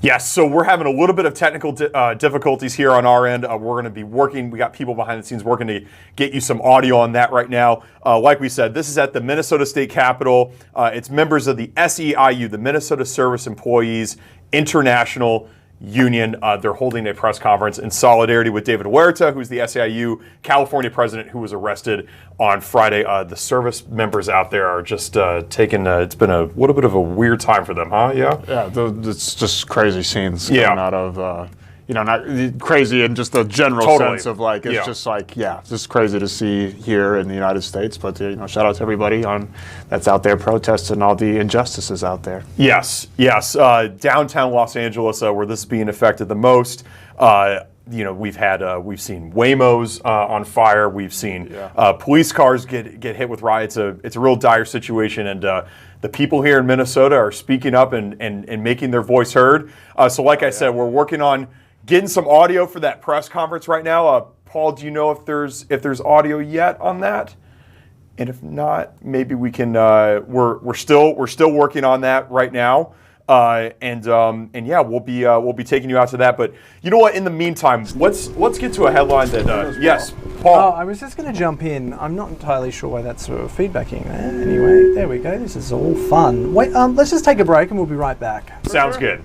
Yes, so we're having a little bit of technical difficulties here on our end. We're going to be working. We got people behind the scenes working to get you some audio on that right now. Like we said, this is at the Minnesota State Capitol. It's members of the SEIU, the Minnesota Service Employees International Union. They're holding a press conference in solidarity with David Huerta, who's the SEIU California president who was arrested on Friday. The service members out there are just taking, it's been a little bit of a weird time for them, huh? Yeah? Yeah, it's just crazy scenes coming out of, not crazy in just the general sense of like, it's just like, it's just crazy to see here in the United States. But, shout out to everybody that's out there protesting all the injustices out there. Yes. Downtown Los Angeles, where this is being affected the most. We've seen Waymos on fire. We've seen police cars get hit with riots. It's a real dire situation, and the people here in Minnesota are speaking up and making their voice heard. So like I said, we're working on getting some audio for that press conference right now. Paul, do you know if there's audio yet on that? And if not, maybe we can. We're still working on that right now. We'll be taking you out to that. But you know what? In the meantime, let's get to a headline that yes, Paul. I was just going to jump in. I'm not entirely sure why that's sort of feedbacking there. Anyway, there we go. This is all fun. Wait, let's just take a break and we'll be right back. Sounds good.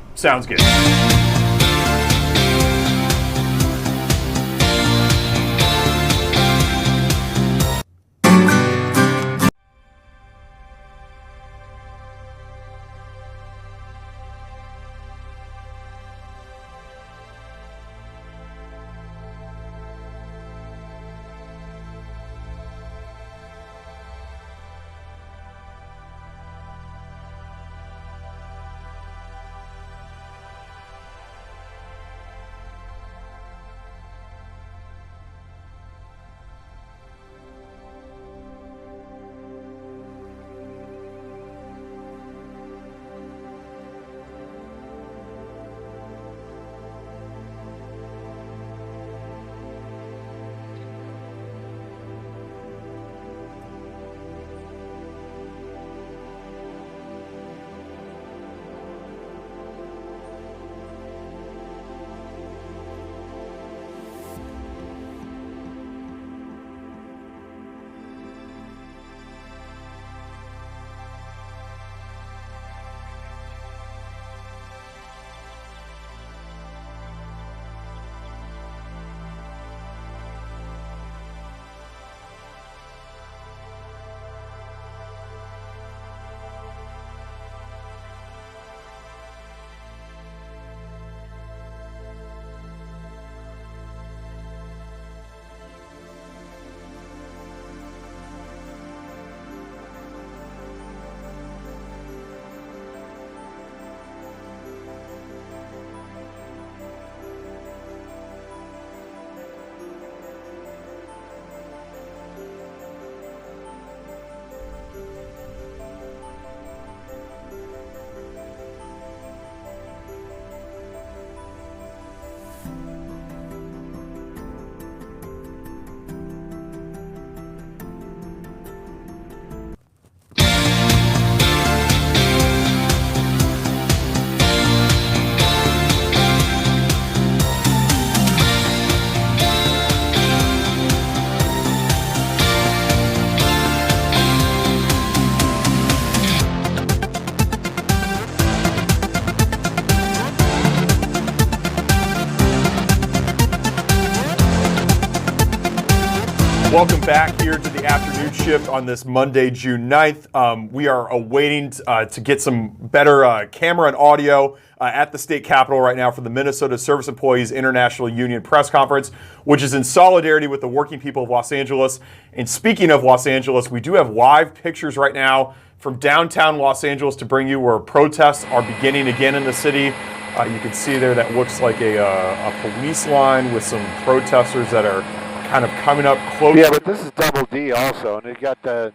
Welcome back here to the afternoon shift on this Monday, June 9th. We are awaiting to get some better camera and audio at the state capitol right now for the Minnesota Service Employees International Union press conference, which is in solidarity with the working people of Los Angeles. And speaking of Los Angeles, we do have live pictures right now from downtown Los Angeles to bring you where protests are beginning again in the city. You can see there that looks like a police line with some protesters that are kind of coming up close. Yeah, but this is Double D also, and it got the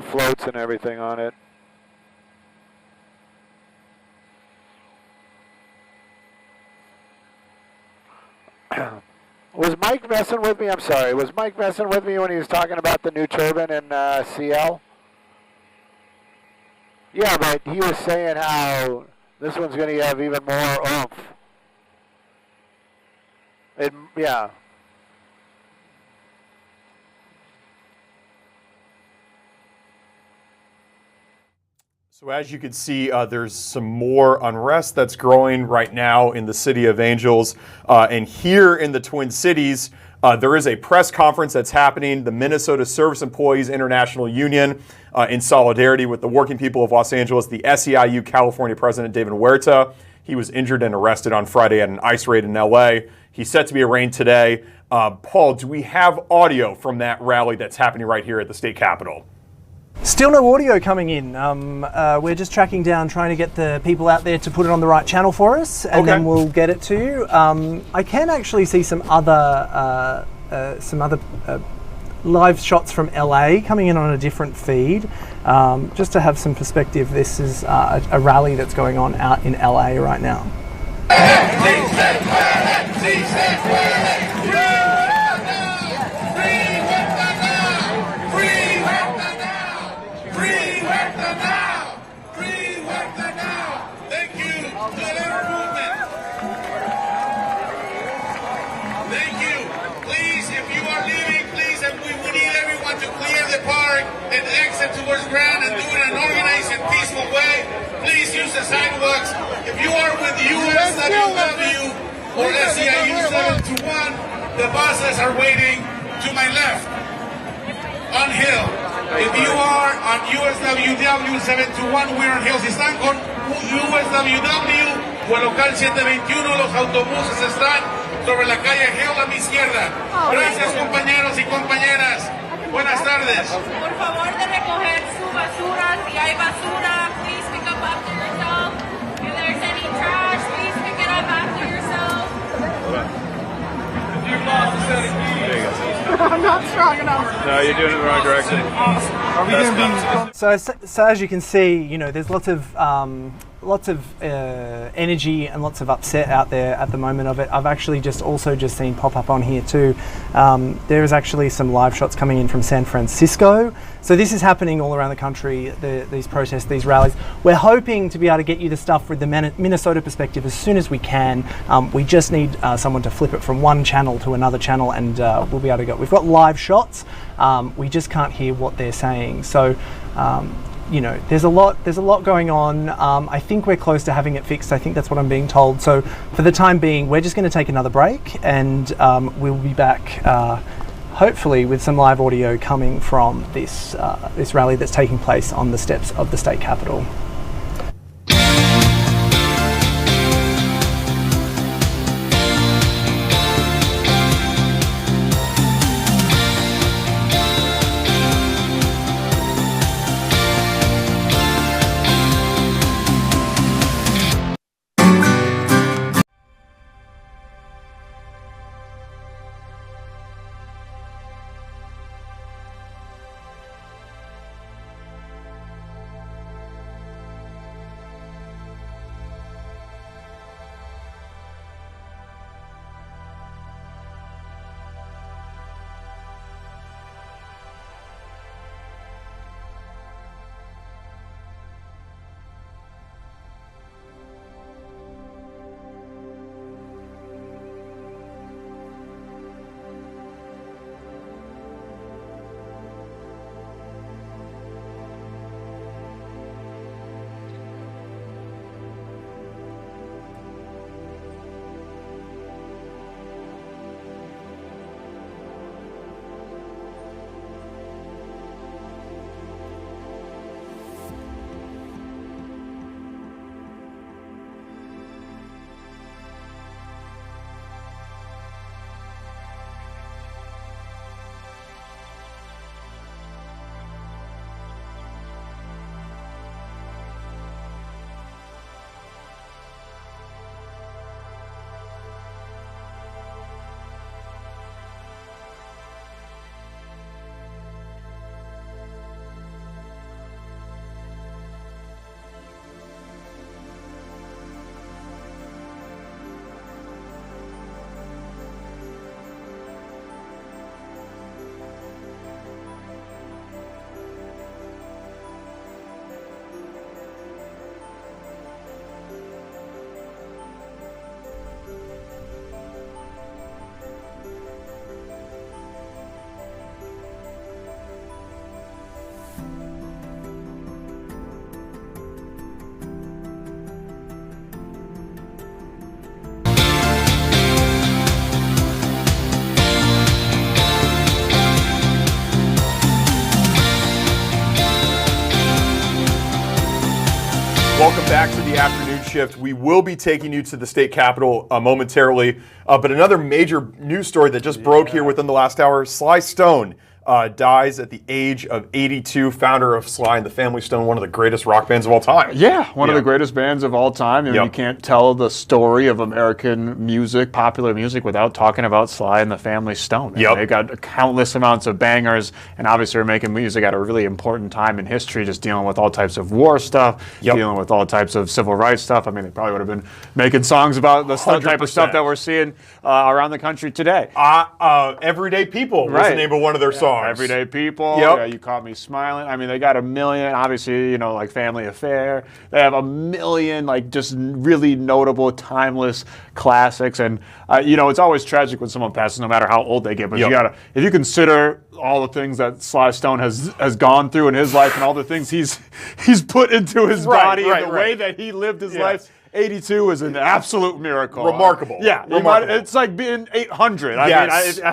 floats and everything on it. Was Mike messing with me? I'm sorry. Was Mike messing with me when he was talking about the new turbine in CL? Yeah, but he was saying how This one's going to have even more oomph. Yeah. So as you can see, there's some more unrest that's growing right now in the City of Angels. And here in the Twin Cities, there is a press conference that's happening. The Minnesota Service Employees International Union, in solidarity with the working people of Los Angeles, the SEIU California President David Huerta. He was injured and arrested on Friday at an ICE raid in LA. He's set to be arraigned today. Paul, do we have audio from that rally that's happening right here at the state capitol? Still no audio coming in. We're just tracking down, trying to get the people out there to put it on the right channel for us, and then we'll get it to you. I can actually see some other live shots from LA coming in on a different feed. Just to have some perspective, this is a rally that's going on out in LA right now. And exit towards Grand and do it in an organized and peaceful way. Please use the sidewalks. If you are with USWW or SEIU 721, the buses are waiting to my left on Hill. If you are on USWW 721, we're on Hill. Si están con USWW o el local 721, los autobuses están sobre la calle Hill a mi izquierda. Gracias, compañeros y compañeras. Buenas tardes. Por favor de recoger su basura. Si hay basura, please pick up after yourself. If there's any trash, please pick it up after yourself. Your boss is setting me. There you go. I'm not strong enough. No, you're doing it the wrong direction. Are we going to be... So as you can see, you know, there's lots of energy and lots of upset out there at the moment of it. I've actually also seen pop up on here too. There is actually some live shots coming in from San Francisco. So this is happening all around the country, these protests, these rallies. We're hoping to be able to get you the stuff with the Minnesota perspective as soon as we can. We just need someone to flip it from one channel to another channel, and we'll be able to go. We've got live shots. We just can't hear what they're saying. So you know, there's a lot going on. I think we're close to having it fixed. I think that's what I'm being told. So for the time being, we're just going to take another break, and we'll be back hopefully with some live audio coming from this rally that's taking place on the steps of the state capitol. Welcome back to the afternoon shift. We will be taking you to the state capitol momentarily, but another major news story that just broke here within the last hour, Sly Stone dies at the age of 82, founder of Sly and the Family Stone, one of the greatest rock bands of all time. Yeah, one of the greatest bands of all time. I mean, you can't tell the story of American music, popular music, without talking about Sly and the Family Stone. They got countless amounts of bangers, and obviously are making music at a really important time in history, just dealing with all types of war stuff, dealing with all types of civil rights stuff. I mean, they probably would have been making songs about the type of stuff that we're seeing around the country today. Everyday People was the name of one of their songs. Everyday People, yeah, You Caught Me Smiling. I mean, they got a million, obviously, you know, like Family Affair. They have a million, like, just really notable, timeless classics. And, you know, it's always tragic when someone passes, no matter how old they get. But you gotta, if you consider all the things that Sly Stone has gone through in his life and all the things he's put into his body and the way that he lived his life, 82 is an absolute miracle. Remarkable. Remarkable. It's like being 800. I mean,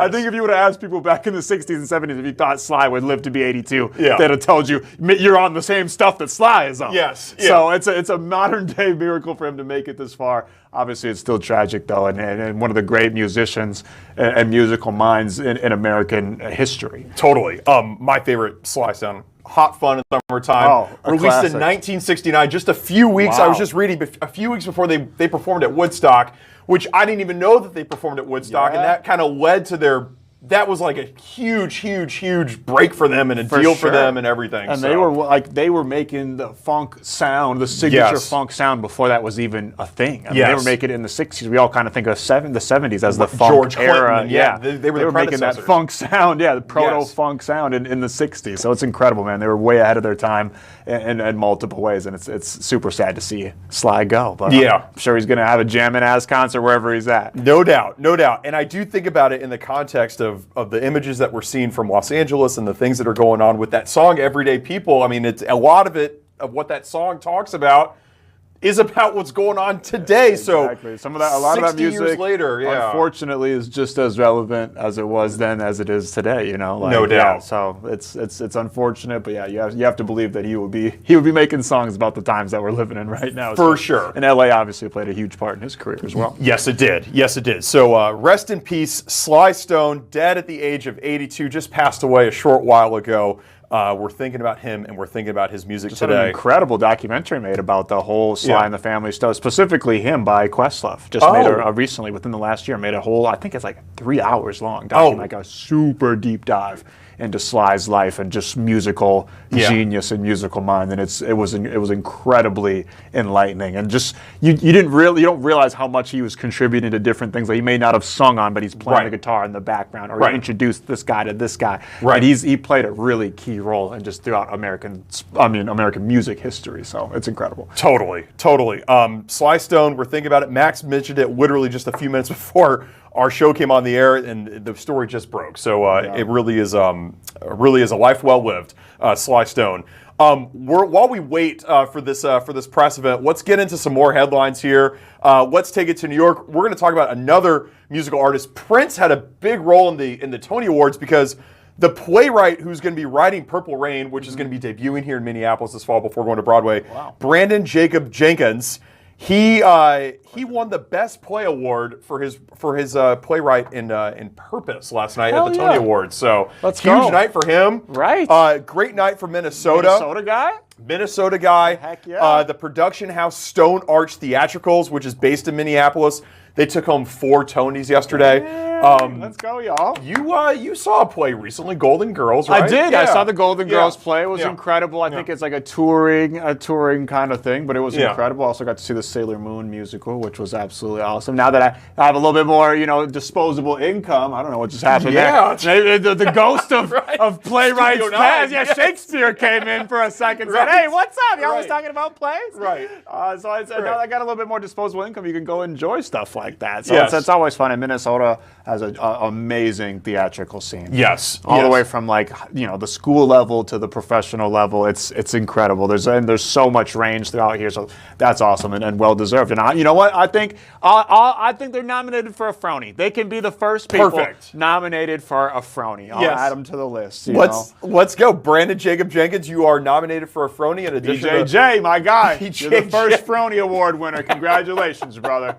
I think if you would have asked people back in the 60s and 70s if you thought Sly would live to be 82, they'd have told you you're on the same stuff that Sly is on. So it's a modern day miracle for him to make it this far. Obviously, it's still tragic, though, and one of the great musicians and musical minds in American history. Totally. My favorite Sly Stone, Hot Fun in Summertime, released in 1969, just a few weeks, I was just reading, a few weeks before they performed at Woodstock, which I didn't even know that they performed at Woodstock, and that kind of led to that was like a huge break for them and a deal for them and everything. And they were making the funk sound, the signature funk sound before that was even a thing. I mean, they were making it in the 60s. We all kind of think of the 70s as the funk George era. Clinton, they were making that funk sound, the proto-funk sound in the 60s. So it's incredible, man. They were way ahead of their time in multiple ways, and it's super sad to see Sly go. But I'm sure he's going to have a jammin'-ass concert wherever he's at. No doubt. And I do think about it in the context of the images that we're seeing from Los Angeles and the things that are going on with that song, Everyday People. I mean, it's a lot of what that song talks about is about what's going on today. Exactly. So a lot of that music, years later, unfortunately, is just as relevant as it was then as it is today. You know, no doubt. So it's unfortunate, but you have to believe that he would be making songs about the times that we're living in right now. For sure. And LA obviously played a huge part in his career as well. Yes, it did. So rest in peace, Sly Stone, dead at the age of 82, just passed away a short while ago. We're thinking about him and we're thinking about his music today. An incredible documentary made about the whole Sly and the Family Stone, specifically him by Questlove. Just made recently, within the last year, made a whole, I think it's like 3 hours long, like a super deep dive into Sly's life and just musical genius and musical mind, and it was incredibly enlightening. And just you don't realize how much he was contributing to different things that he may not have sung on, but he's playing the guitar in the background, or he introduced this guy to this guy. And he played a really key role in just throughout American music history. So it's incredible. Totally. Sly Stone, we're thinking about it. Max mentioned it literally just a few minutes before our show came on the air, and the story just broke. So it really is a life well lived, Sly Stone. While we wait for this press event, let's get into some more headlines here. Let's take it to New York. We're going to talk about another musical artist. Prince had a big role in the Tony Awards because the playwright who's going to be writing Purple Rain, which is going to be debuting here in Minneapolis this fall before going to Broadway, Brandon Jacob Jenkins. He won the Best Play Award for his playwright in Purpose last night at the Tony Awards. So huge night for him. Right. Great night for Minnesota. Minnesota guy. Heck yeah. The production house Stone Arch Theatricals, which is based in Minneapolis. They took home 4 Tonys yesterday. Let's go, y'all. You saw a play recently, Golden Girls, right? I did. Yeah. I saw the Golden Girls play. It was incredible. I think it's like a touring kind of thing, but it was incredible. I also got to see the Sailor Moon musical, which was absolutely awesome. Now that I have a little bit more, disposable income, I don't know what just happened there. Maybe the ghost of playwrights past. Yeah, Shakespeare came in for a second and said, "Hey, what's up? Y'all was talking about plays?" Right. So now I got a little bit more disposable income. You can go enjoy stuff like that. So it's always fun in Minnesota. has an amazing theatrical scene. Yes. All the way from like, you know, the school level to the professional level. It's incredible. There's so much range throughout here. So that's awesome and well deserved. And you know what? I think they're nominated for a Frony. They can be the first people nominated for a Frony. I'll add them to the list. Let's go. Brandon Jacob Jenkins, you are nominated for a Frony in addition BJJ, my guy. You're the first Frony Award winner. Congratulations, brother.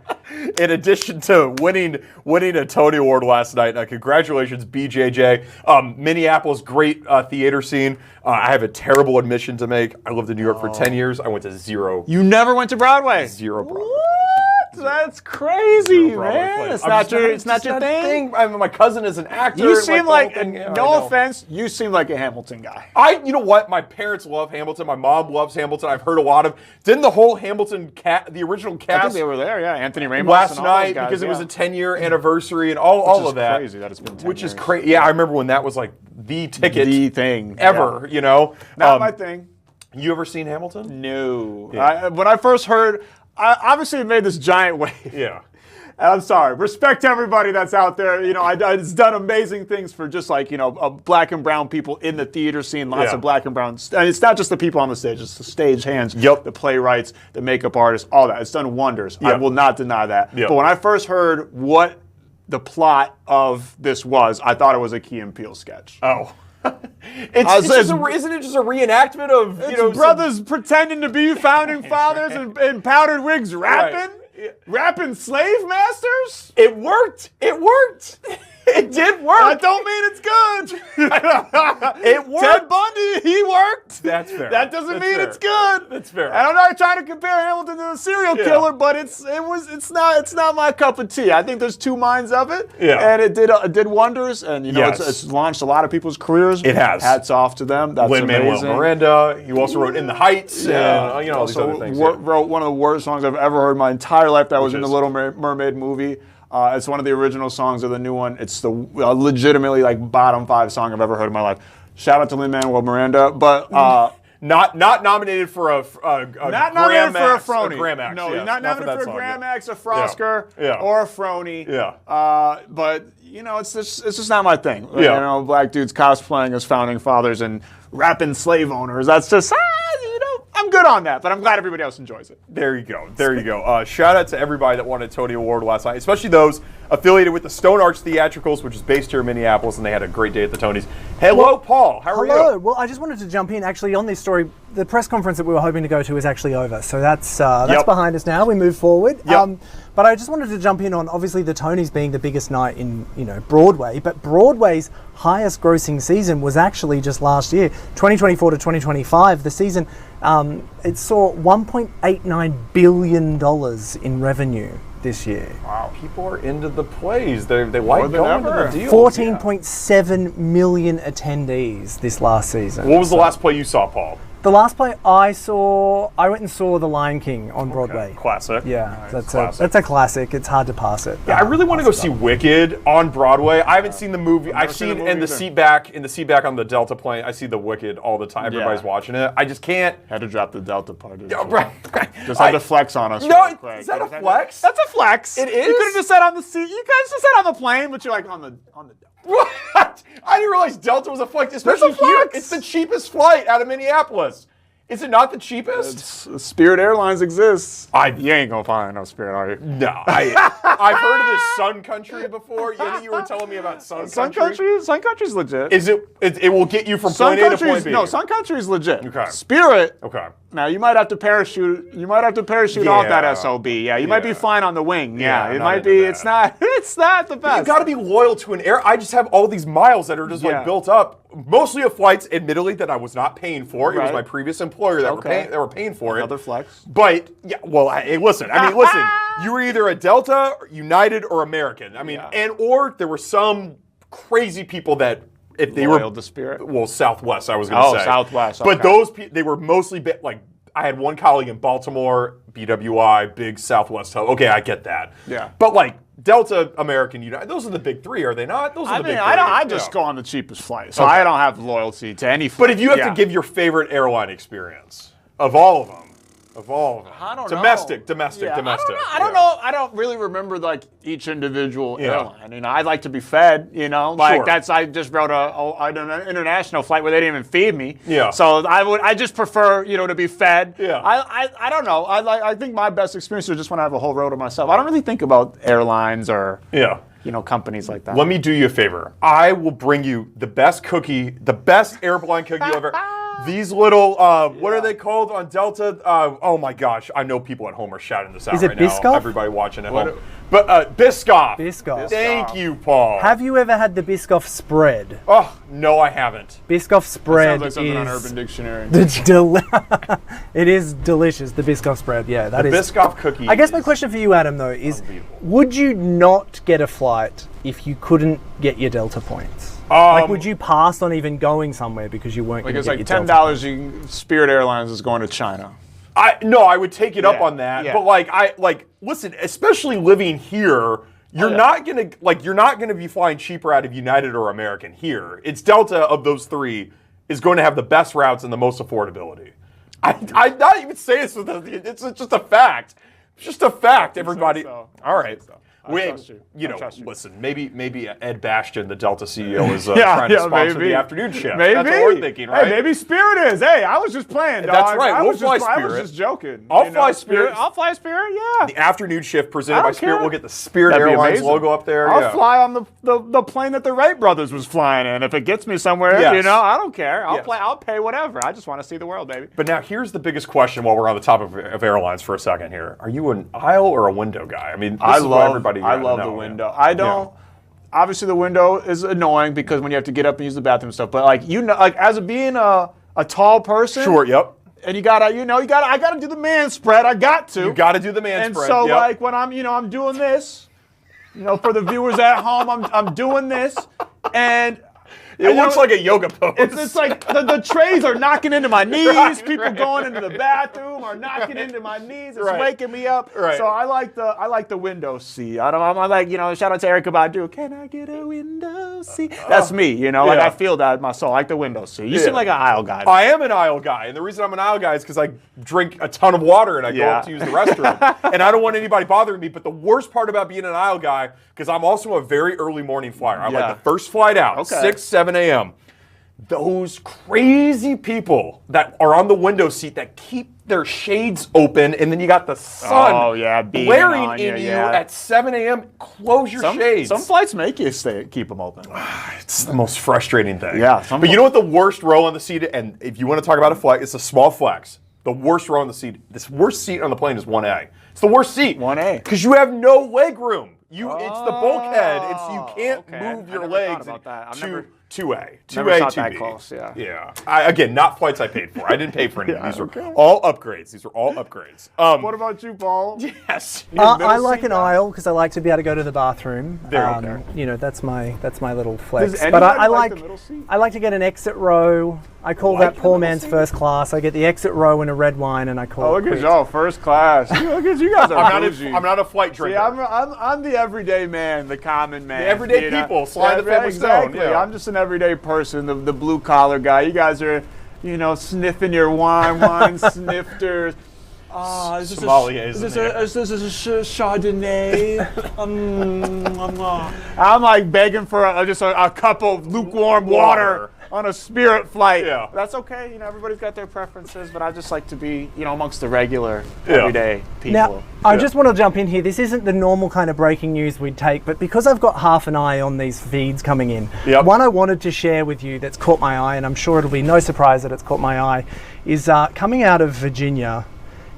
In addition to winning a Tony Award last night, congratulations, BJJ. Minneapolis, great theater scene. I have a terrible admission to make. I lived in New York for 10 years. I went to zero. You never went to Broadway? Zero Broadway. That's crazy, man. It's not your thing. My cousin is an actor. You seem like, no offense, you seem like a Hamilton guy. You know what? My parents love Hamilton. My mom loves Hamilton. I've heard a lot of. Didn't the whole Hamilton the original cast? I think they were there. Yeah, Anthony Ramos last and all night those guys, because it was a 10-year anniversary and all of that. Crazy that it's been 10 which years. is crazy. Yeah, I remember when that was like the ticket, the thing ever. Yeah. You know, not my thing. You ever seen Hamilton? No. Yeah. When I first heard. Obviously, it made this giant wave. Yeah. And I'm sorry. Respect to everybody that's out there. You know, it's done amazing things for just like, you know, black and brown people in the theater scene. Lots of black and brown. And it's not just the people on the stage. It's the stage hands, the playwrights, the makeup artists, all that. It's done wonders. I will not deny that. But when I first heard what the plot of this was, I thought it was a Key and Peele sketch. Oh. Isn't it just a reenactment of brothers pretending to be founding fathers in powdered wigs rapping? Right. Rapping slave masters? It worked. It worked. It did work. That don't mean it's good. It worked. Ted Bundy, he worked. That's fair. That doesn't mean it's good. That's fair. And I'm not trying to compare Hamilton to a serial killer, but it's not my cup of tea. I think there's two minds of it. Yeah. And it did wonders. And you know, it's launched a lot of people's careers. It has. Hats off to them. That's Lin-Manuel Miranda. You also wrote In the Heights. Yeah. And, all these other things. Wrote one of the worst songs I've ever heard in my entire life. That was in the Little Mermaid movie. It's one of the original songs of the new one. It's the legitimately like bottom 5 song I've ever heard in my life. Shout out to Lin-Manuel Miranda, but not nominated for a not nominated for a Frony. Gramax. No, yes, not nominated for a Gramax, a Frosker, Yeah. or a Frony. Yeah. But you know, it's just not my thing. Yeah. You know, black dudes cosplaying as founding fathers and rapping slave owners. That's just you know, I'm good on that, but I'm glad everybody else enjoys it. There you go. There you go. Shout out to everybody that won a Tony Award last night, especially those affiliated with the Stone Arch Theatricals, which is based here in Minneapolis, and they had a great day at the Tonys. Hello, Paul. How are you? Hello. Well, I just wanted to jump in actually on this story. The press conference that we were hoping to go to is actually over, so that's behind us now. We move forward. Yep. But I just wanted to jump in on obviously the Tonys being the biggest night in Broadway, but Broadway's highest grossing season was actually just last year, 2024 to 2025. The season it saw $1.89 billion in revenue this year. Wow, people are into the plays. They like going to the deals. 14.7 million attendees this last season. What was the last play you saw, Paul? The last play I went and saw The Lion King on Broadway. Classic. Yeah, Nice. that's a classic. It's hard to pass it. Yeah, I really want to go see Wicked on Broadway. I haven't seen the movie. I've seen it in the seat back on the Delta plane. I see the Wicked all the time. Everybody's watching it. I just can't. Had to drop the Delta part. Right. Just had to flex on us. No, real quick. is that a flex? That's a flex. It is? You could have just sat on the seat. You guys just sat on the plane, but you're like on the. What? I didn't realize Delta was a flex, especially here. It's the cheapest flight out of Minneapolis. Is it not the cheapest? Spirit Airlines exists. You ain't gonna find no Spirit, are you? No. I've heard of this Sun Country before. You were telling me about Sun Country. Sun Country's legit. Is it? It will get you from point A to point B. No, Sun Country's legit. Okay. Spirit. Okay. Now you might have to parachute. You might have to parachute off that SOB. Yeah, you might be flying on the wing. Yeah, it might be. It's not. It's not the best. You got to be loyal to an air. I just have all these miles that are just like built up. Mostly of flights, admittedly, that I was not paying for. It was my previous employer that were paying for it. Another flex. But yeah, well, hey, listen. You were either a Delta, United, or American. or there were some crazy people that. If they loyal were to Spirit. Well, Southwest, I was going to say. Southwest. But those people, they were mostly like. I had one colleague in Baltimore, BWI, big Southwest hub. Okay, I get that. Yeah. But like Delta, American, United, those are the big three, are they not? Those are the big three. I just go on the cheapest flight, so I don't have loyalty to any flight. But if you have to give your favorite airline experience of all of them, Evolve. I don't know. Domestic. Yeah, Domestic. I don't know. I don't really remember like each individual airline. You know, I'd like to be fed. You know, like I just rode an international flight where they didn't even feed me. Yeah. So I just prefer to be fed. Yeah. I don't know. I think my best experience is just when I have a whole row to myself. I don't really think about airlines or companies like that. Let me do you a favor. I will bring you the best cookie, the best airline cookie you ever. These little, what are they called on Delta? Oh my gosh, I know people at home are shouting this out Is it right Biscoff? now. Everybody watching at home. But Biscoff. Biscoff. Thank you, Paul. Have you ever had the Biscoff spread? Oh, no, I haven't. Biscoff spread sounds like something on is Urban Dictionary. it is delicious. The Biscoff spread, yeah, that is. Biscoff cookie. I guess my question for you, Adam, though, is: would you not get a flight if you couldn't get your Delta points? Like, would you pass on even going somewhere because you weren't going to get your Delta points? It's like $10. Spirit Airlines is going to China. I would take it up on that. Yeah. But listen, especially living here, you're not gonna be flying cheaper out of United or American here. It's Delta of those three is going to have the best routes and the most affordability. I'm not even saying this it's just a fact. It's just a fact, everybody. So. All right. Trust you. Listen, maybe Ed Bastian, the Delta CEO, is trying to sponsor the afternoon shift. Maybe. That's what we're thinking, right? Hey, maybe Spirit is. Hey, I was just playing, dog. That's right. We'll fly I Spirit. was just joking. I'll fly Spirit. I'll fly Spirit, yeah. The afternoon shift presented by Spirit. care. We'll get the Spirit That'd be Airlines amazing. logo up there. I'll fly on the plane that the Wright brothers was flying in. If it gets me somewhere, I don't care. I'll pay whatever. I just want to see the world, baby. But now here's the biggest question while we're on the topic of airlines for a second here. Are you an aisle or a window guy? I mean, I love the window. I don't. Obviously, the window is annoying because when you have to get up and use the bathroom and stuff. But as being a tall person, Sure. Yep. and I gotta do the man spread. I got to. You got to do the man And spread. so, yep. when I'm doing this, for the viewers at home, I'm doing this, and. It looks like a yoga pose. It's like the trays are knocking into my knees. People going into the bathroom are knocking into my knees. It's waking me up. Right. So I like the window seat. I'm like, shout out to Erica Badu. Can I get a window seat? That's me. Like I feel that in my soul. I like the window seat. You seem like an aisle guy. I am an aisle guy, and the reason I'm an aisle guy is because I drink a ton of water and I go up to use the restroom, and I don't want anybody bothering me. But the worst part about being an aisle guy, because I'm also a very early morning flyer. I'm like the first flight out, 6, 7 a.m. Those crazy people that are on the window seat that keep their shades open, and then you got the sun blaring in you at 7 a.m. Close your shades. Some flights make you keep them open. It's the most frustrating thing. Yeah. But you know what the worst row on the seat, and if you want to talk about a flex, it's a small flex. The worst row on the seat, this worst seat on the plane is 1A. It's the worst seat. 1A. Because you have no leg room. It's the bulkhead. You can't move your legs to 2A. 2A, 2B. Close, yeah. Again, not flights I paid for. I didn't pay for any. These are all upgrades. What about you, Paul? Yes. I like an aisle because I like to be able to go to the bathroom. That's my little flex. But I like the middle seat? I like to get an exit row. I call that poor man's first class. I get the exit row and a red wine, and I call it look at quits. y'all, first class. Look at you guys are I'm not a flight drinker. See, I'm the everyday man, the common man. The everyday people, Sly the Family Stone. Exactly. I'm just an everyday person, the blue collar guy. You guys are, sniffing your wine snifters. Is this a Chardonnay? I'm like begging for just a cup of lukewarm water on a Spirit flight. Yeah. That's okay. Everybody's got their preferences, but I just like to be, amongst the regular, everyday people. Now, I just want to jump in here. This isn't the normal kind of breaking news we'd take, but because I've got half an eye on these feeds coming in, one I wanted to share with you that's caught my eye, and I'm sure it'll be no surprise that it's caught my eye, is coming out of Virginia.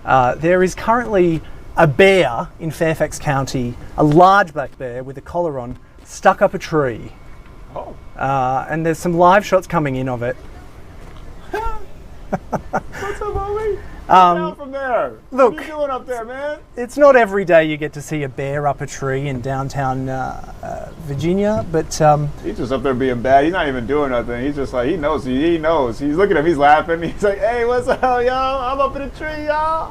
There is currently a bear in Fairfax County, a large black bear with a collar on, stuck up a tree. Oh. And there's some live shots coming in of it. What's up, homie? Down from there. Look, what are you doing up there, man? It's not every day you get to see a bear up a tree in downtown Virginia, but he's just up there being bad. He's not even doing nothing. He's just like, he knows. He knows. He's looking at him. He's laughing. He's like, hey, what's up, y'all? I'm up in a tree, y'all.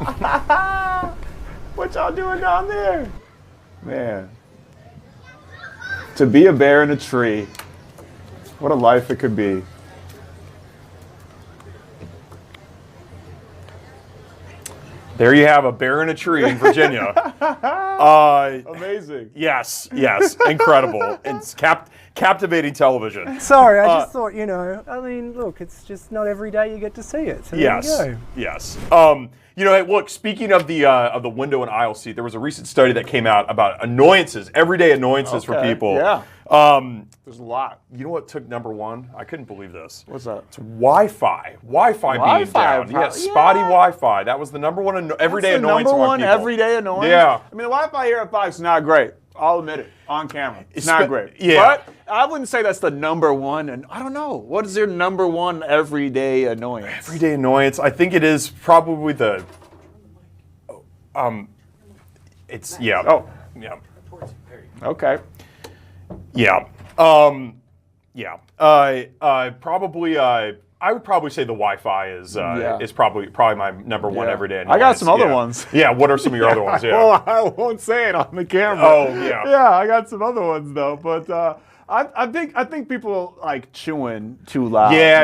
What y'all doing down there? Man. To be a bear in a tree. What a life it could be. There you have a bear in a tree in Virginia. Amazing. Yes, incredible. It's captivating television. Sorry, I just thought, I mean, look, it's just not every day you get to see it. So there you go. Yes. Hey, look, speaking of the window and aisle seat, there was a recent study that came out about annoyances, everyday annoyances for people. Yeah. There's a lot. You know what took number one? I couldn't believe this. What's that? It's Wi-Fi. Wi-Fi being down. Spotty Wi-Fi. That was the number one everyday annoyance number among one people. everyday annoyance? Yeah. I mean, the Wi-Fi here at Fox is not great. I'll admit it. On camera. It's not great. Yeah. But I wouldn't say that's the number one. And I don't know. What is your number one everyday annoyance? Everyday annoyance. I think it is probably the... It's, yeah. Oh. Yeah. Okay. Yeah. Probably. I would probably say the Wi-Fi is probably my number one everyday annoyance. I got some other ones. Yeah. What are some of your other ones? Yeah. Well, I won't say it on the camera. Oh yeah. Yeah, I got some other ones though, but I think people like chewing too loud. Yeah.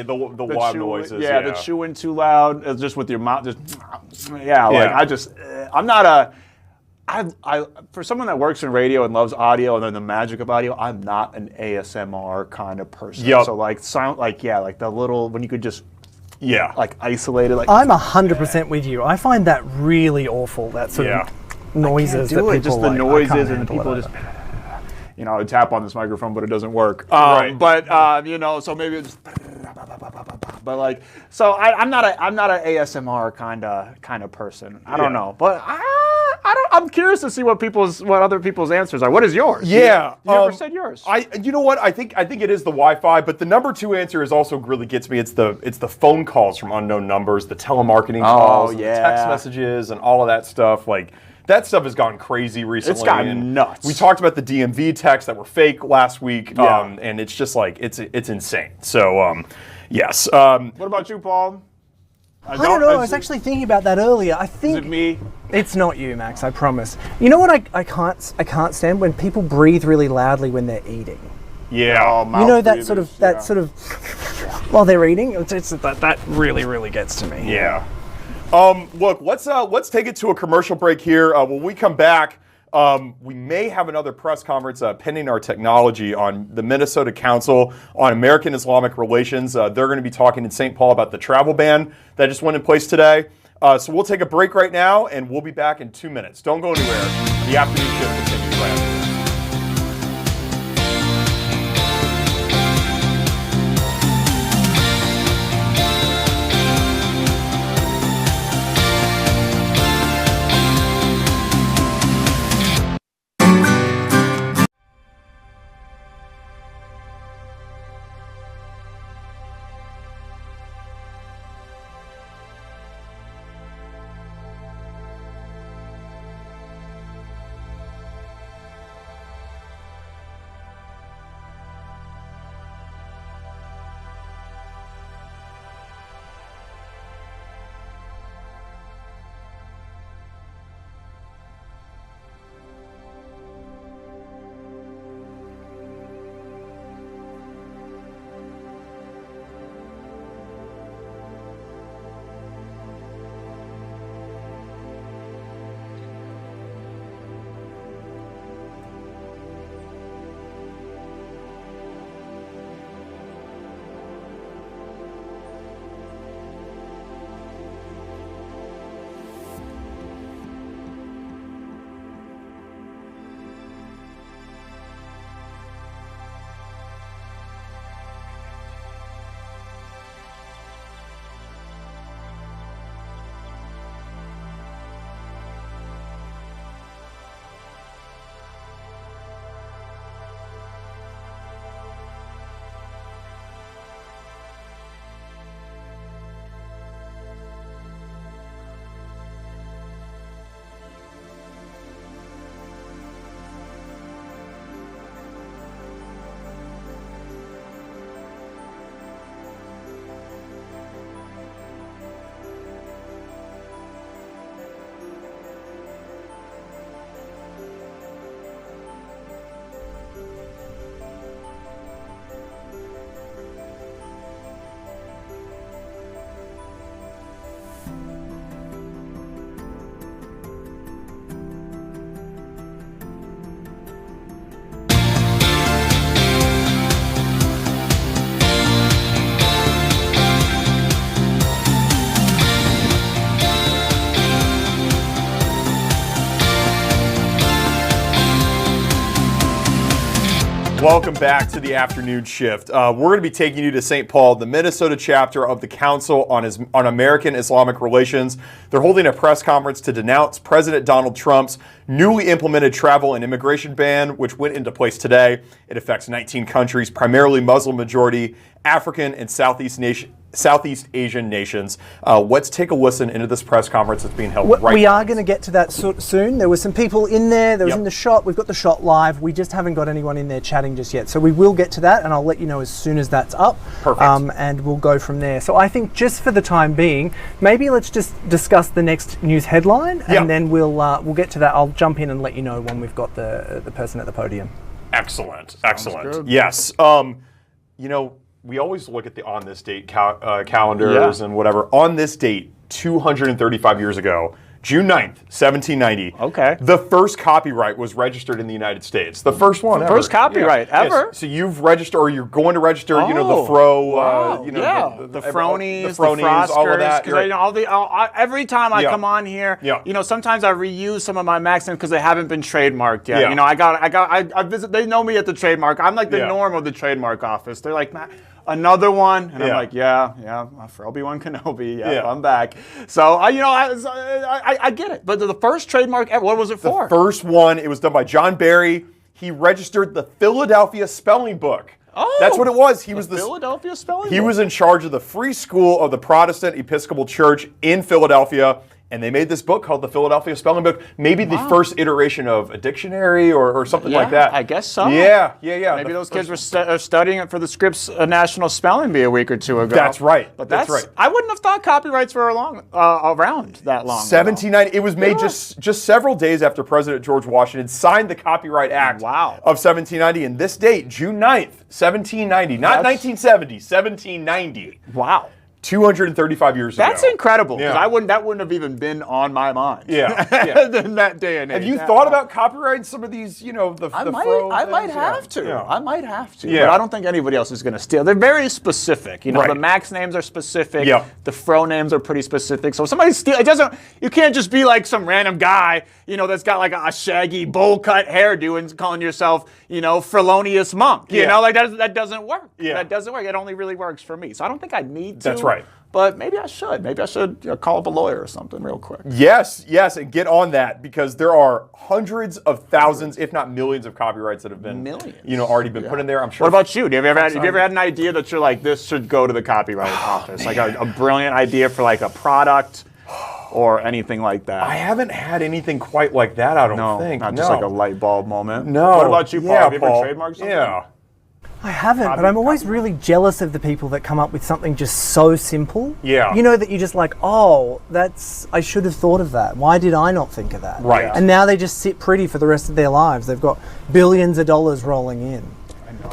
The loud chewing, noises. Yeah, the chewing too loud, just with your mouth. For someone that works in radio and loves audio and then the magic of audio, I'm not an ASMR kind of person. Yep. So like the little when you could just like isolate it. Like I'm 100% with you. I find that really awful. That sort of noises that people just the like, noises and people just. I would tap on this microphone, but it doesn't work. Right. But so maybe it's just. But like, so I'm not an ASMR kind of person. I don't know, but I'm curious to see what other people's answers are. What is yours? Yeah, you never said yours. You know what? I think it is the Wi-Fi, but the number two answer is also really gets me. It's the phone calls from unknown numbers, the telemarketing calls, and the text messages, and all of that stuff. Like that stuff has gone crazy recently. It's gotten nuts. We talked about the DMV texts that were fake last week, and it's just like it's insane. So yes. What about you, Paul? I don't know. I was actually thinking about that earlier. I think is it me? It's not you, Max. I promise. You know what? I can't stand when people breathe really loudly when they're eating. Yeah. You know that sort of while they're eating. That really gets to me. Yeah. Look, let's take it to a commercial break here. When we come back, we may have another press conference pending our technology on the Minnesota Council on American-Islamic Relations. They're going to be talking in St. Paul about the travel ban that just went in place today. So we'll take a break right now, and we'll be back in 2 minutes. Don't go anywhere. The afternoon shift continues right after this. Welcome back to the afternoon shift. We're going to be taking you to St. Paul, the Minnesota chapter of the Council on American-Islamic Relations. They're holding a press conference to denounce President Donald Trump's newly implemented travel and immigration ban, which went into place today. It affects 19 countries, primarily Muslim majority, African and Southeast Asian nations. Let's take a listen into this press conference that's being held right now. We are going to get to that soon. There were some people in there. There was in the shot. We've got the shot live. We just haven't got anyone in there chatting just yet. So we will get to that, and I'll let you know as soon as that's up. Perfect. And we'll go from there. So I think just for the time being, maybe let's just discuss the next news headline, and then we'll get to that. I'll jump in and let you know when we've got the person at the podium. Excellent. Good. Yes. We always look at the on this date calendars and whatever. On this date, 235 years ago, June 9th, 1790. Okay. The first copyright was registered in the United States. The first one ever. First copyright ever? Yes. So you've registered, or you're going to register, the fro, the Fronies, the Frosters, all of that. Because every time I come on here, sometimes I reuse some of my maxims because they haven't been trademarked yet. Yeah. I visit, they know me at the trademark. I'm like the norm of the trademark office. They're like, another one, and I'm like, for Obi-Wan Kenobi, I'm back. So I get it. But the first trademark ever, what was it for? The first one, it was done by John Barry. He registered the Philadelphia Spelling Book. Oh, that's what it was. He was the Philadelphia Spelling Book. He was in charge of the Free School of the Protestant Episcopal Church in Philadelphia. And they made this book called the Philadelphia Spelling Book, maybe the first iteration of a dictionary or something like that. I guess so. Yeah. Maybe those kids were studying it for the Scripps National Spelling Bee a week or two ago. That's right. But that's right. I wouldn't have thought copyrights were around that long. 1790. It was made just several days after President George Washington signed the Copyright Act of 1790. And this date, June 9th, 1790, not 1970, 1790. Wow. 235 years ago. That's incredible. Because that wouldn't have even been on my mind. In that day and age. Have you thought about copyrighting some of these, I might have to. But I don't think anybody else is going to steal. They're very specific. The max names are specific. The fro names are pretty specific. So if somebody steals, you can't just be like some random guy, that's got like a shaggy bowl cut hairdo and calling yourself, Felonious Monk. That doesn't work. That doesn't work. It only really works for me. So I don't think I need to. That's right. But maybe I should. Maybe I should call up a lawyer or something real quick. Yes, and get on that, because there are hundreds of thousands, if not millions, of copyrights that have been already been put in there. I'm sure. What about you? Have you ever had an idea that you're like, this should go to the copyright office? Like a brilliant idea for like a product or anything like that? I haven't had anything quite like that, I don't think. Not just like a light bulb moment. No. What about you, Paul? Have you ever trademarked something? Yeah. I haven't, but I'm always really jealous of the people that come up with something just so simple. Yeah. That you're just like, I should have thought of that. Why did I not think of that? Right. And now they just sit pretty for the rest of their lives. They've got billions of dollars rolling in.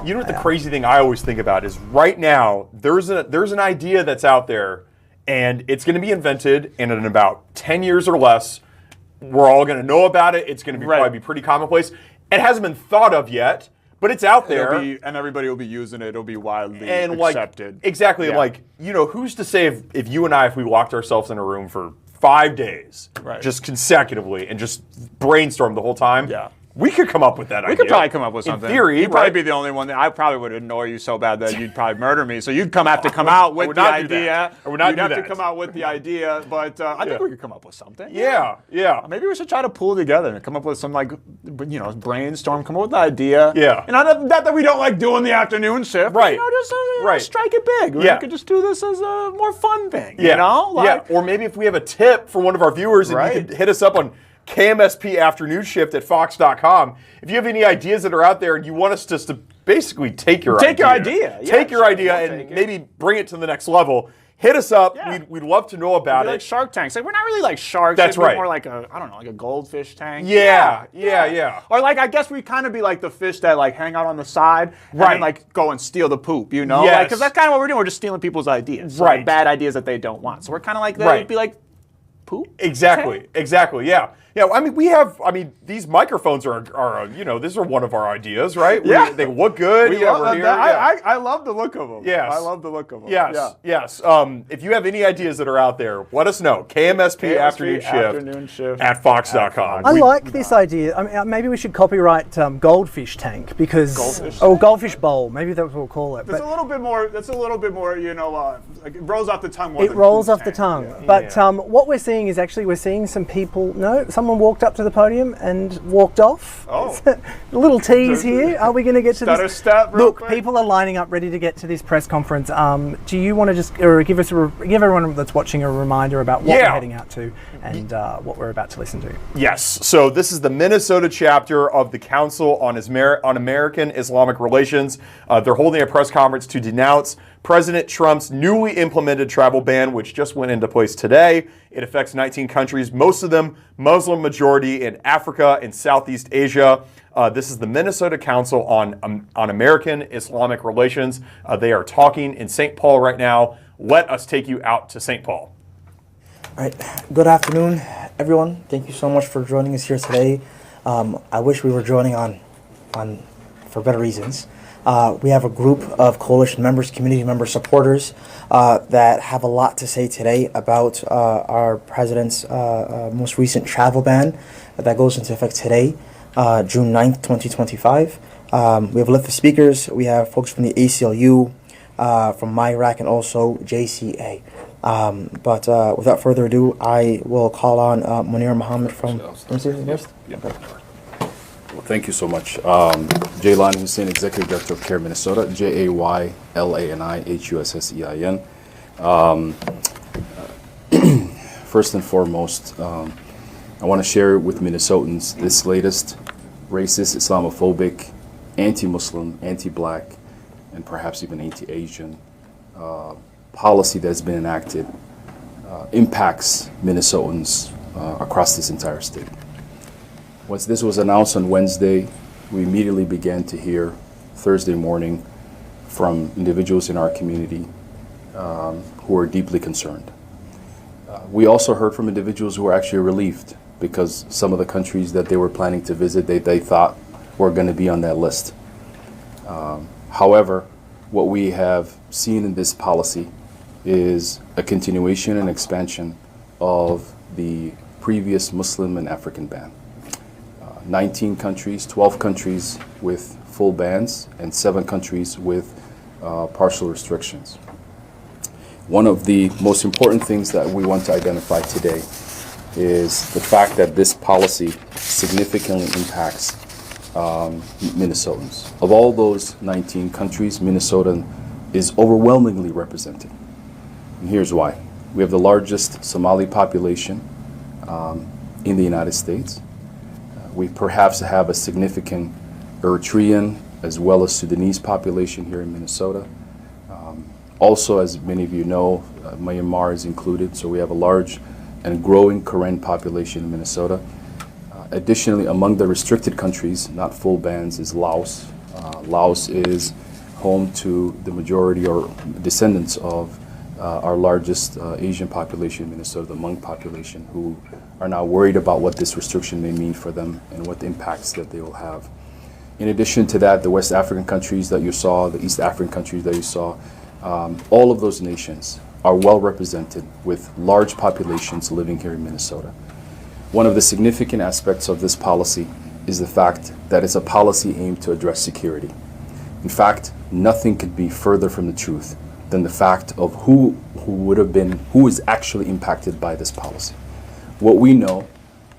You know what the crazy thing I always think about is right now there's an idea that's out there, and it's going to be invented, and in about 10 years or less, we're all going to know about it. It's going to probably be pretty commonplace. It hasn't been thought of yet. But it's out there. And everybody will be using it. It'll be widely accepted. Exactly. Yeah. Who's to say if you and I, if we locked ourselves in a room for 5 days, just consecutively, and just brainstormed the whole time, we could come up with that idea. We could probably come up with something. In theory, you'd probably be the only one. I probably would annoy you so bad that you'd probably murder me. So you'd have to come out with the idea. You'd have to come out with the idea. But I think we could come up with something. Yeah. Maybe we should try to pull together and come up with some brainstorm. Come up with the idea. Yeah. And not that we don't like doing the afternoon shift. Right. Just strike it big. We could just do this as a more fun thing. Or maybe if we have a tip for one of our viewers, and you could hit us up on KMSP afternoon shift at fox.com. If you have any ideas that are out there and you want us just to basically take your idea. Take your idea and maybe bring it to the next level. Hit us up. Yeah. We'd love to know about it. Like Shark Tanks. Like, we're not really like sharks. That's right. More like a goldfish tank. Yeah. Or I guess we kind of be like the fish that hang out on the side and go and steal the poop, Yes. Because that's kind of what we're doing. We're just stealing people's ideas. Bad ideas that they don't want. So we're kind of like that. We'd be like poop? Exactly. Yeah. Yeah. I mean, these microphones are these are one of our ideas, right? Yeah. They look good. We love them. I love the look of them. Yes. I love the look of them. Yes. Yeah. Yes. If you have any ideas that are out there, let us know. KMSP afternoon shift at fox.com. I like this idea. I mean, maybe we should copyright goldfish tank because goldfish bowl. Maybe that's what we'll call it. That's a little bit more. That's a little bit more. Like it rolls off the tongue more. It rolls off the tongue. Yeah. But what we're seeing is actually we're seeing some people. No, someone walked up to the podium and walked off. Oh, a little tease here. Are we going to get to this? Step real Look, quick. people are lining up ready to get to this press conference. Do you want to just give everyone that's watching a reminder about what we're heading out to and what we're about to listen to? Yes. So this is the Minnesota chapter of the Council on American-Islamic Relations. They're holding a press conference to denounce President Trump's newly implemented travel ban, which just went into place today. It affects 19 countries, most of them Muslim majority in Africa and Southeast Asia. This is the Minnesota Council on American-Islamic Relations. They are talking in St. Paul right now. Let us take you out to St. Paul. All right. Good afternoon, everyone. Thank you so much for joining us here today. I wish we were joining on for better reasons. We have a group of coalition members, community member supporters that have a lot to say today about our president's most recent travel ban that goes into effect today, June 9th, 2025. We have a list of speakers. We have folks from the ACLU, from MyRac, and also JCA. But without further ado, I will call on Munir Muhammad from... Well, thank you so much. Jaylan Hussein, Executive Director of CAIR-Minnesota, JAYLANIHUSSEIN. First and foremost, I want to share with Minnesotans this latest racist, Islamophobic, anti-Muslim, anti-Black, and perhaps even anti-Asian policy that's been enacted impacts Minnesotans across this entire state. Once this was announced on Wednesday, we immediately began to hear Thursday morning from individuals in our community who are deeply concerned. We also heard from individuals who were actually relieved because some of the countries that they were planning to visit, they thought were going to be on that list. However, what we have seen in this policy is a continuation and expansion of the previous Muslim and African ban. 19 countries, 12 countries with full bans, and 7 countries with partial restrictions. One of the most important things that we want to identify today is the fact that this policy significantly impacts Minnesotans. Of all those 19 countries, Minnesota is overwhelmingly represented. And here's why. We have the largest Somali population in the United States. We perhaps have a significant Eritrean as well as Sudanese population here in Minnesota. Also, as many of you know, Myanmar is included, so we have a large and growing Karen population in Minnesota. Additionally, among the restricted countries, not full bans, is Laos. Laos is home to the majority or descendants of our largest Asian population in Minnesota, the Hmong population, who are now worried about what this restriction may mean for them and what the impacts that they will have. In addition to that, the West African countries that you saw, the East African countries that you saw, all of those nations are well represented with large populations living here in Minnesota. One of the significant aspects of this policy is the fact that it's a policy aimed to address security. In fact, nothing could be further from the truth than the fact of who is actually impacted by this policy. What we know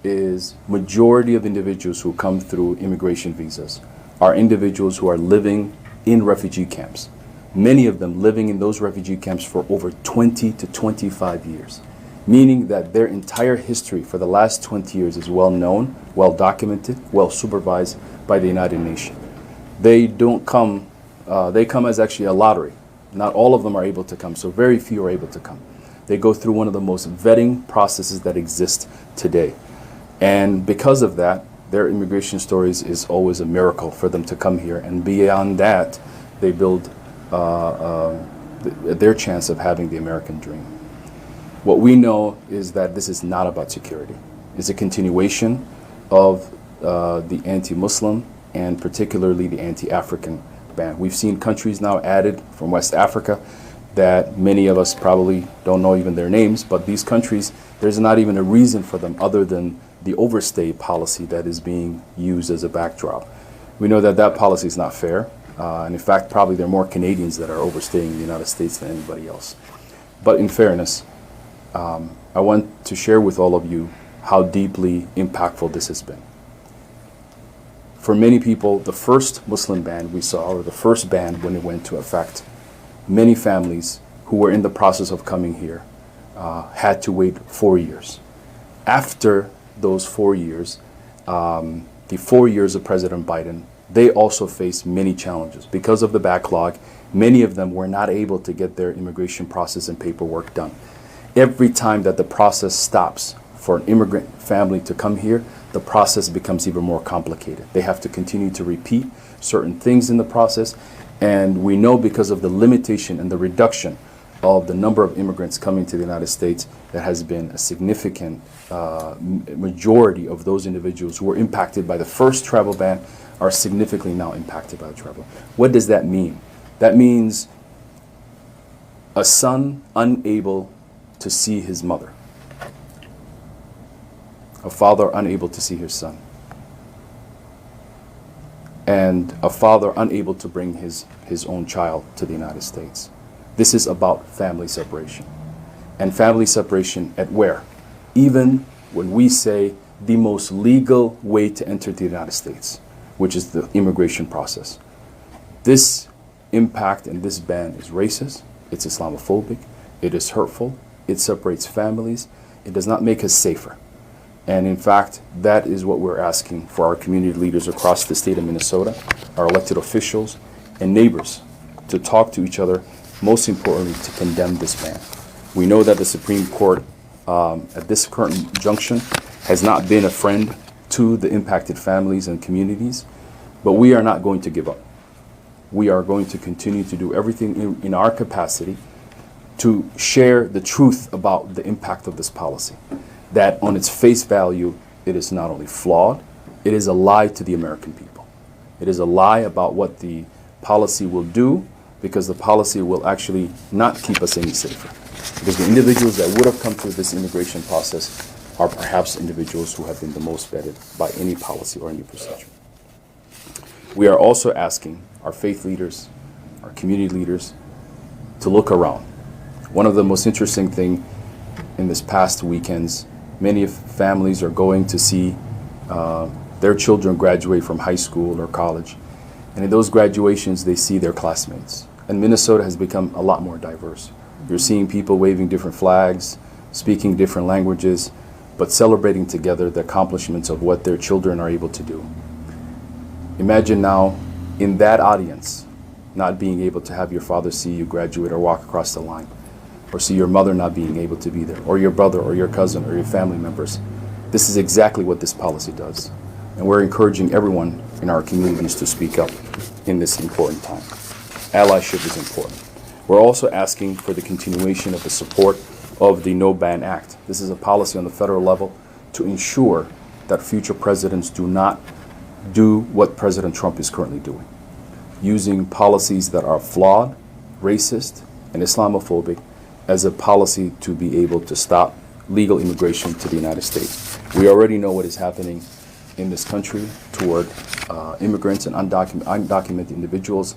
is majority of individuals who come through immigration visas are individuals who are living in refugee camps. Many of them living in those refugee camps for over 20 to 25 years, meaning that their entire history for the last 20 years is well known, well documented, well supervised by the United Nations. They don't come, they come as actually a lottery. Not all of them are able to come, so very few are able to come. They go through one of the most vetting processes that exist today. And because of that, their immigration stories is always a miracle for them to come here. And beyond that, they build their chance of having the American dream. What we know is that this is not about security. It's a continuation of the anti-Muslim and particularly the anti-African ban. We've seen countries now added from West Africa that many of us probably don't know even their names, but these countries, there's not even a reason for them other than the overstay policy that is being used as a backdrop. We know that that policy is not fair, and in fact, probably there are more Canadians that are overstaying in the United States than anybody else. But in fairness, I want to share with all of you how deeply impactful this has been. For many people, the first Muslim ban we saw, or the first ban when it went into effect, many families who were in the process of coming here had to wait 4 years. After those 4 years, the 4 years of President Biden, they also faced many challenges. Because of the backlog, many of them were not able to get their immigration process and paperwork done. Every time that the process stops for an immigrant family to come here, the process becomes even more complicated. They have to continue to repeat certain things in the process, and we know because of the limitation and the reduction of the number of immigrants coming to the United States, there has been a significant majority of those individuals who were impacted by the first travel ban are significantly now impacted by the travel. What does that mean? That means a son unable to see his mother, a father unable to see his son, and a father unable to bring his own child to the United States. This is about family separation. And family separation at where? Even when we say the most legal way to enter the United States, which is the immigration process. This impact and this ban is racist, it's Islamophobic, it is hurtful, it separates families, it does not make us safer. And in fact, that is what we're asking for our community leaders across the state of Minnesota, our elected officials, and neighbors to talk to each other, most importantly, to condemn this ban. We know that the Supreme Court, at this current junction, has not been a friend to the impacted families and communities, but we are not going to give up. We are going to continue to do everything in our capacity to share the truth about the impact of this policy. That on its face value, it is not only flawed, it is a lie to the American people. It is a lie about what the policy will do, because the policy will actually not keep us any safer. Because the individuals that would have come through this immigration process are perhaps individuals who have been the most vetted by any policy or any procedure. We are also asking our faith leaders, our community leaders, to look around. One of the most interesting things in this past weekends, many families are going to see their children graduate from high school or college. And in those graduations, they see their classmates. And Minnesota has become a lot more diverse. You're seeing people waving different flags, speaking different languages, but celebrating together the accomplishments of what their children are able to do. Imagine now, in that audience, not being able to have your father see you graduate or walk across the line, or see your mother not being able to be there, or your brother or your cousin or your family members. This is exactly what this policy does. And we're encouraging everyone in our communities to speak up in this important time. Allyship is important. We're also asking for the continuation of the support of the No Ban Act. This is a policy on the federal level to ensure that future presidents do not do what President Trump is currently doing, using policies that are flawed, racist, and Islamophobic as a policy to be able to stop legal immigration to the United States. We already know what is happening in this country toward immigrants and undocumented individuals.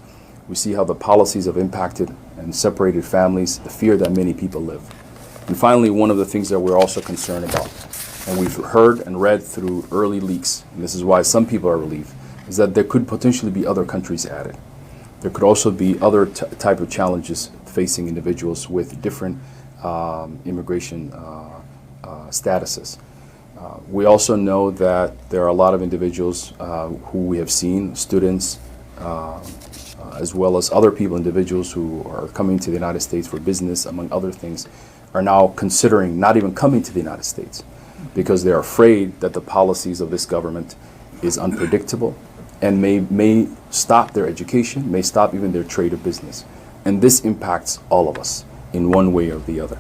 We see how the policies have impacted and separated families, the fear that many people live. And finally, one of the things that we're also concerned about, and we've heard and read through early leaks, and this is why some people are relieved, is that there could potentially be other countries added. There could also be other type of challenges facing individuals with different immigration statuses. We also know that there are a lot of individuals who we have seen, students, as well as other people, individuals who are coming to the United States for business, among other things, are now considering not even coming to the United States because they're afraid that the policies of this government is unpredictable and may stop their education, may stop even their trade or business. And this impacts all of us in one way or the other.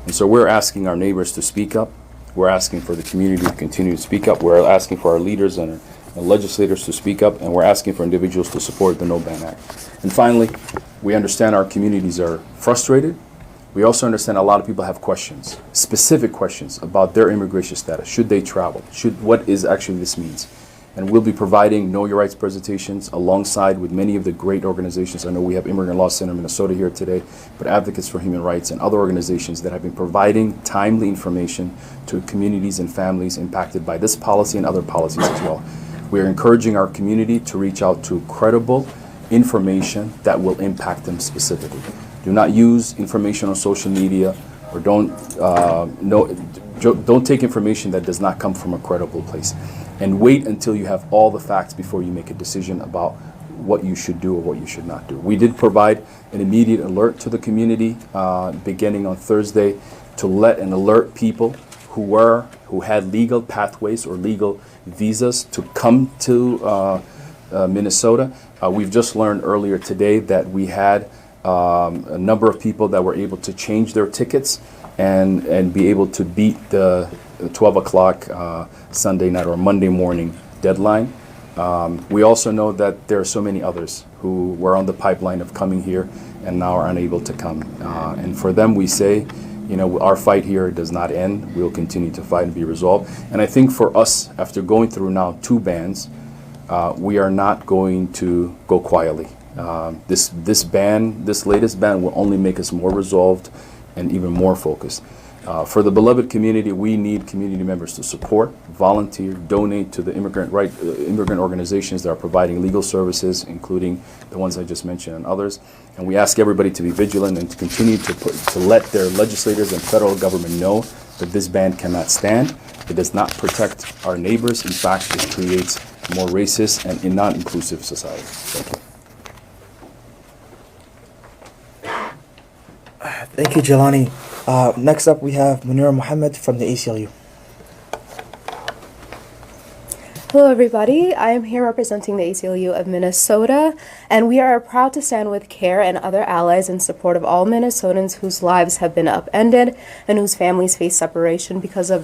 And so we're asking our neighbors to speak up. We're asking for the community to continue to speak up. We're asking for our leaders and legislators to speak up, and we're asking for individuals to support the No Ban Act. And finally, we understand our communities are frustrated. We also understand a lot of people have questions, specific questions about their immigration status. Should they travel? What is actually this means? And we'll be providing Know Your Rights presentations alongside with many of the great organizations. I know we have Immigrant Law Center Minnesota here today, but Advocates for Human Rights and other organizations that have been providing timely information to communities and families impacted by this policy and other policies as well. We are encouraging our community to reach out to credible information that will impact them specifically. Do not use information on social media, or don't take information that does not come from a credible place. And wait until you have all the facts before you make a decision about what you should do or what you should not do. We did provide an immediate alert to the community beginning on Thursday to let and alert people who had legal pathways or legal visas to come to Minnesota. We've just learned earlier today that we had a number of people that were able to change their tickets and be able to beat the 12 o'clock Sunday night or Monday morning deadline. We also know that there are so many others who were on the pipeline of coming here and now are unable to come. And for them, we say, our fight here does not end. We'll continue to fight and be resolved. And I think for us, after going through now 2 bans, we are not going to go quietly. This latest ban will only make us more resolved and even more focused. For the beloved community, we need community members to support, volunteer, donate to the immigrant organizations that are providing legal services, including the ones I just mentioned and others. And we ask everybody to be vigilant and to continue to let their legislators and federal government know that this ban cannot stand. It does not protect our neighbors. In fact, it creates a more racist and non-inclusive society. Thank you. Thank you, Jelani. Next up, we have Munira Mohammed from the ACLU. Hello everybody, I am here representing the ACLU of Minnesota, and we are proud to stand with CAIR and other allies in support of all Minnesotans whose lives have been upended and whose families face separation because of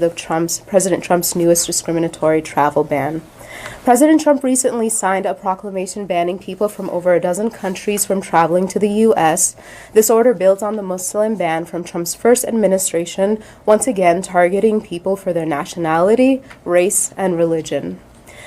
President Trump's newest discriminatory travel ban. President Trump recently signed a proclamation banning people from over a dozen countries from traveling to the U.S. This order builds on the Muslim ban from Trump's first administration, once again targeting people for their nationality, race, and religion.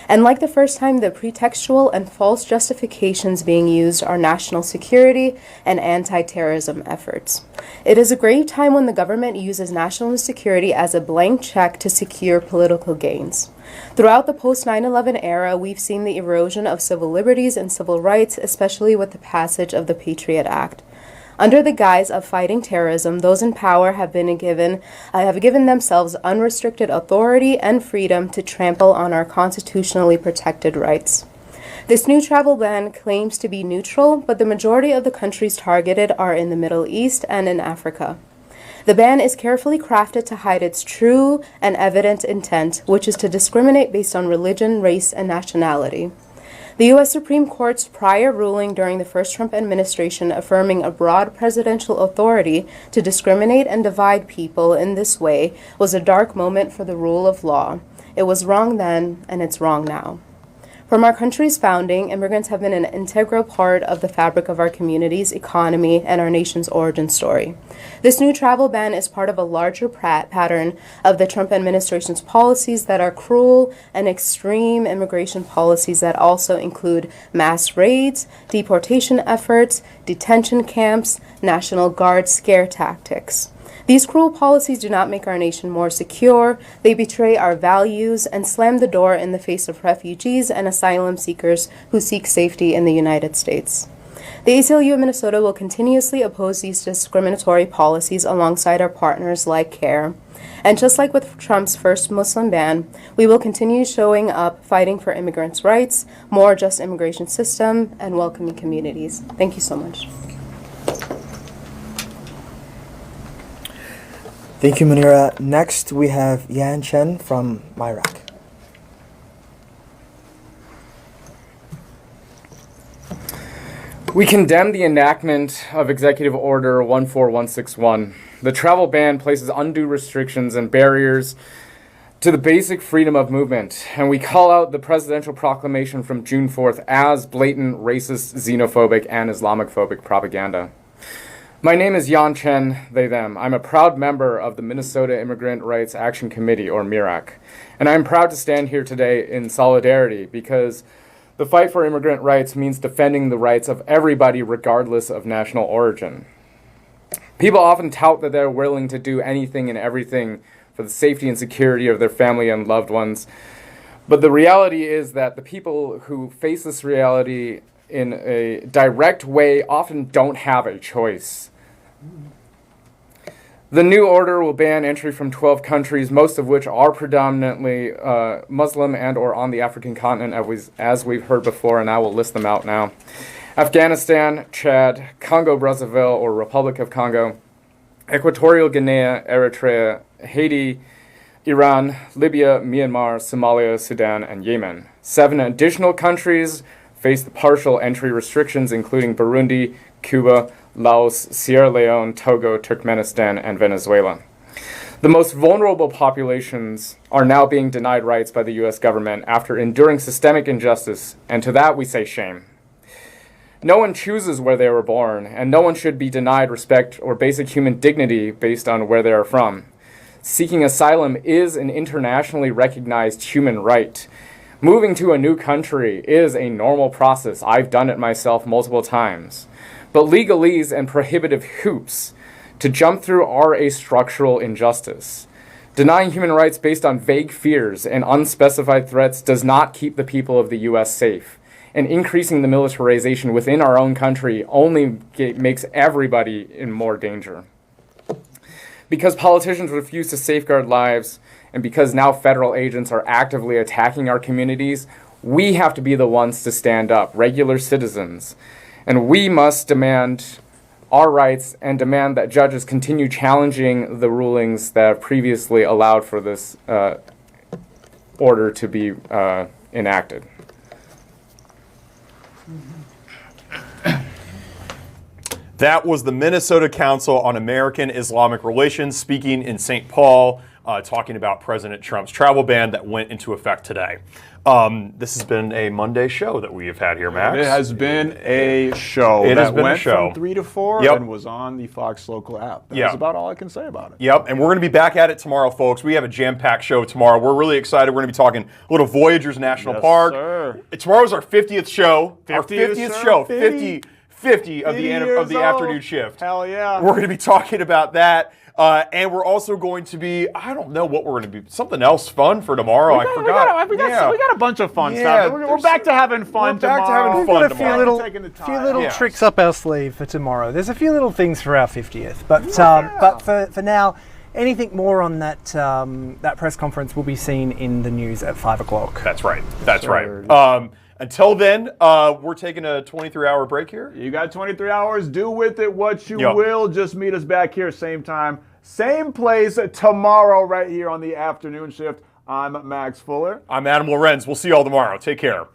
And like the first time, the pretextual and false justifications being used are national security and anti-terrorism efforts. It is a grave time when the government uses national security as a blank check to secure political gains. Throughout the post-9/11 era, we've seen the erosion of civil liberties and civil rights, especially with the passage of the Patriot Act. Under the guise of fighting terrorism, those in power have given themselves unrestricted authority and freedom to trample on our constitutionally protected rights. This new travel ban claims to be neutral, but the majority of the countries targeted are in the Middle East and in Africa. The ban is carefully crafted to hide its true and evident intent, which is to discriminate based on religion, race, and nationality. The U.S. Supreme Court's prior ruling during the first Trump administration affirming a broad presidential authority to discriminate and divide people in this way was a dark moment for the rule of law. It was wrong then, and it's wrong now. From our country's founding, immigrants have been an integral part of the fabric of our community's economy and our nation's origin story. This new travel ban is part of a larger pattern of the Trump administration's policies that are cruel and extreme immigration policies that also include mass raids, deportation efforts, detention camps, National Guard scare tactics. These cruel policies do not make our nation more secure. They betray our values and slam the door in the face of refugees and asylum seekers who seek safety in the United States. The ACLU of Minnesota will continuously oppose these discriminatory policies alongside our partners like CAIR. And just like with Trump's first Muslim ban, we will continue showing up, fighting for immigrants' rights, more just immigration system, and welcoming communities. Thank you so much. Thank you, Munira. Next, we have Yan Chen from MIRAC. We condemn the enactment of Executive Order 14161. The travel ban places undue restrictions and barriers to the basic freedom of movement, and we call out the presidential proclamation from June 4th as blatant racist, xenophobic, and Islamophobic propaganda. My name is Yan Chen, they, them. I'm a proud member of the Minnesota Immigrant Rights Action Committee, or MIRAC, and I'm proud to stand here today in solidarity because the fight for immigrant rights means defending the rights of everybody regardless of national origin. People often tout that they're willing to do anything and everything for the safety and security of their family and loved ones. But the reality is that the people who face this reality in a direct way often don't have a choice. The new order will ban entry from 12 countries, most of which are predominantly Muslim and or on the African continent, as we've heard before, and I will list them out now. Afghanistan, Chad, Congo-Brazzaville or Republic of Congo, Equatorial Guinea, Eritrea, Haiti, Iran, Libya, Myanmar, Somalia, Sudan, and Yemen. 7 additional countries face the partial entry restrictions, including Burundi, Cuba, Laos, Sierra Leone, Togo, Turkmenistan, and Venezuela. The most vulnerable populations are now being denied rights by the U.S. government after enduring systemic injustice, and to that we say shame. No one chooses where they were born, and no one should be denied respect or basic human dignity based on where they are from. Seeking asylum is an internationally recognized human right. Moving to a new country is a normal process. I've done it myself multiple times. But legalese and prohibitive hoops to jump through are a structural injustice. Denying human rights based on vague fears and unspecified threats does not keep the people of the U.S. safe. And increasing the militarization within our own country only makes everybody in more danger. Because politicians refuse to safeguard lives, and because now federal agents are actively attacking our communities, we have to be the ones to stand up, regular citizens. And we must demand our rights and demand that judges continue challenging the rulings that have previously allowed for this order to be enacted. That was the Minnesota Council on American-Islamic Relations speaking in St. Paul, talking about President Trump's travel ban that went into effect today. This has been a Monday show that we have had here, Max. It has been a show that went from 3 to 4 and was on the Fox local app. That's about all I can say about it. Yep, and we're going to be back at it tomorrow, folks. We have a jam-packed show tomorrow. We're really excited. We're going to be talking a little Voyagers National Park. Sir. Tomorrow's our 50th show. 50th show. 50 of the afternoon shift. Hell yeah. We're going to be talking about that. And we're also going to be, I don't know what we're going to be, something else fun for tomorrow. I forgot. We got a bunch of fun stuff. We're back to having fun tomorrow. We've got a few little tricks up our sleeve for tomorrow. There's a few little things for our 50th. But for now, anything more on that that press conference will be seen in the news at 5 o'clock. That's right. Right. Until then, we're taking a 23-hour break here. You got 23 hours. Do with it what you will. Just meet us back here, same time, same place tomorrow right here on the afternoon shift. I'm Max Fuller. I'm Adam Lorenz. We'll see you all tomorrow. Take care.